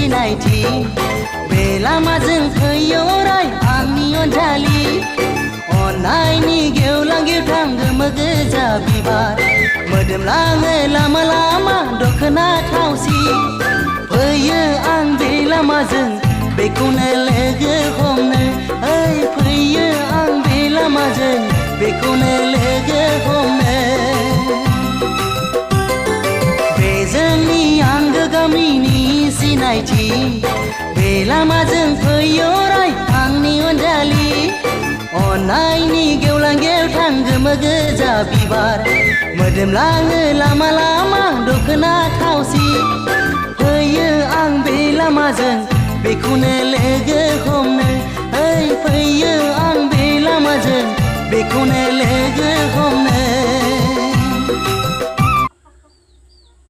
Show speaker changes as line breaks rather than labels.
सिनायथि बे लामाजों फैयो अराय आंनि अनजालि अननायनि गेवलां गेवथां गोमो गोजा बिबार मोदोमलाङो लामा लामा दख'ना थावसि फैयो आं बे लामाजों बेखौनो लोगो हमनो ओइ फैयो आं बे लामाजों बेखौनो लोगो हमनो बे जोंनि आंगो गामिनि सिनायथि बे लामाजों फैयो अराय आंनि अनजालि अननायनि गेवलां गेवथां गोमो गोजा बिबार मोदोमलाङो लामा लामा दख'ना थावसि फैयो आं बे लामाजों बेखौनो लोगो हमनो ओइ फैयो आं बे लामाजों बेखौनो लोगो हमनो